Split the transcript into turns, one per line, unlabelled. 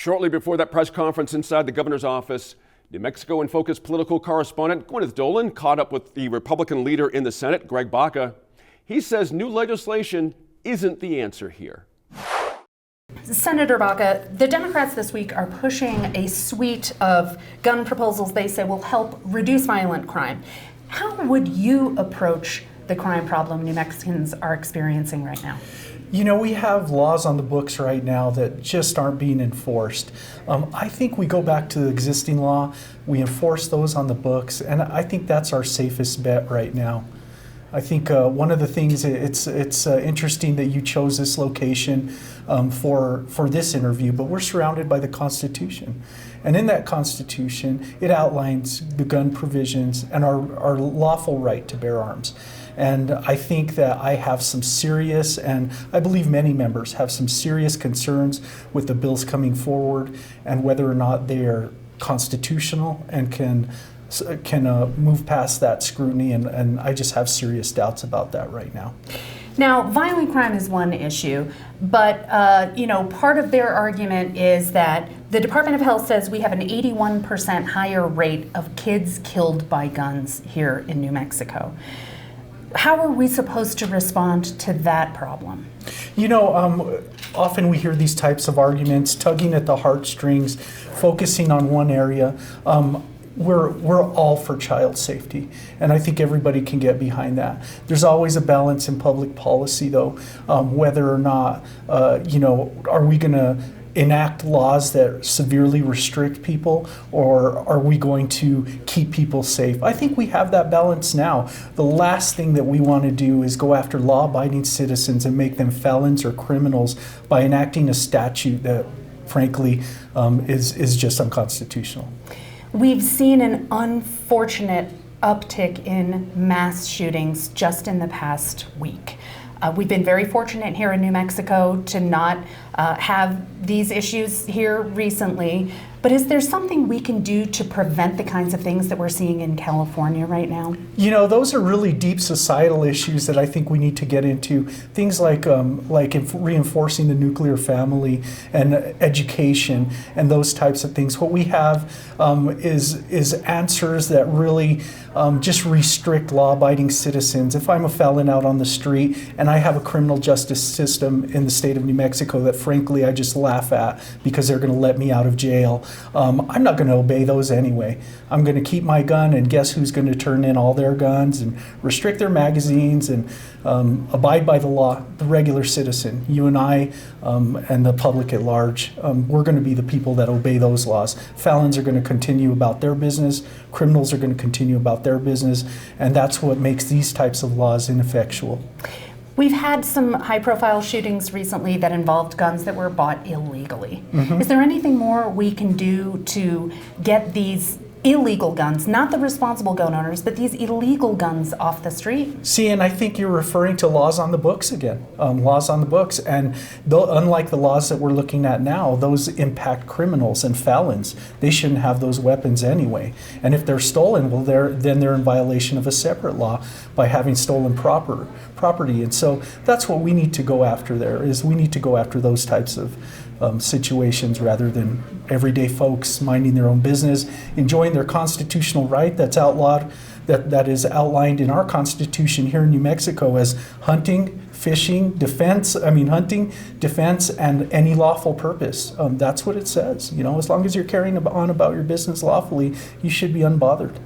Shortly before that press conference inside the governor's office, New Mexico in Focus political correspondent Gwyneth Dolan caught up with the Republican leader in the Senate, Greg Baca. He says new legislation isn't the answer here.
Senator Baca, the Democrats this week are pushing a suite of gun proposals they say will help reduce violent crime. How would you approach the crime problem New Mexicans are experiencing right now?
You know, we have laws on the books right now that just aren't being enforced. I think we go back to the existing law, we enforce those on the books, and I think that's our safest bet right now. I think one of the things, it's interesting that you chose this location for this interview, but we're surrounded by the Constitution. And in that Constitution, it outlines the gun provisions and our lawful right to bear arms. And I think that I have some serious, and I believe many members have some serious concerns with the bills coming forward and whether or not they are constitutional and can move past that scrutiny, and I just have serious doubts about that right now.
Now, violent crime is one issue, but part of their argument is that the Department of Health says we have an 81% higher rate of kids killed by guns here in New Mexico. How are we supposed to respond to that problem?
You know, often we hear these types of arguments, tugging at the heartstrings, focusing on one area. We're all for child safety, and I think everybody can get behind that. There's always a balance in public policy, though, whether or not, are we going to enact laws that severely restrict people, or are we going to keep people safe? I think we have that balance now. The last thing that we want to do is go after law-abiding citizens and make them felons or criminals by enacting a statute that, frankly, is just unconstitutional.
We've seen an unfortunate uptick in mass shootings just in the past week. We've been very fortunate here in New Mexico to not have these issues here recently, but is there something we can do to prevent the kinds of things that we're seeing in California right now? You
know, those are really deep societal issues that I think we need to get into. Things like reinforcing the nuclear family and education and those types of things. What we have is answers that really just restrict law-abiding citizens. If I'm a felon out on the street and I have a criminal justice system in the state of New Mexico that frankly I just laugh at because they're going to let me out of jail, I'm not going to obey those anyway. I'm going to keep my gun, and guess who's going to turn in all their guns and restrict their magazines and abide by the law? The regular citizen, you and I, and the public at large. We're going to be the people that obey those laws. Felons are going to continue about their business. Criminals are going to continue about their business, and that's what makes these types of laws ineffectual.
We've had some high-profile shootings recently that involved guns that were bought illegally.
Mm-hmm.
Is there anything more we can do to get these illegal guns, not the responsible gun owners, but these illegal guns off the street?
See, and I think you're referring to laws on the books again, laws on the books. And unlike the laws that we're looking at now, those impact criminals and felons. They shouldn't have those weapons anyway. And if they're stolen, well, then they're in violation of a separate law by having stolen property. And so that's what we need to go after there, is we need to go after those types of situations rather than everyday folks minding their own business, enjoying their constitutional right that's outlawed, that is outlined in our Constitution here in New Mexico as hunting, fishing, hunting, defense, and any lawful purpose. That's what it says. You know, as long as you're carrying on about your business lawfully, you should be unbothered.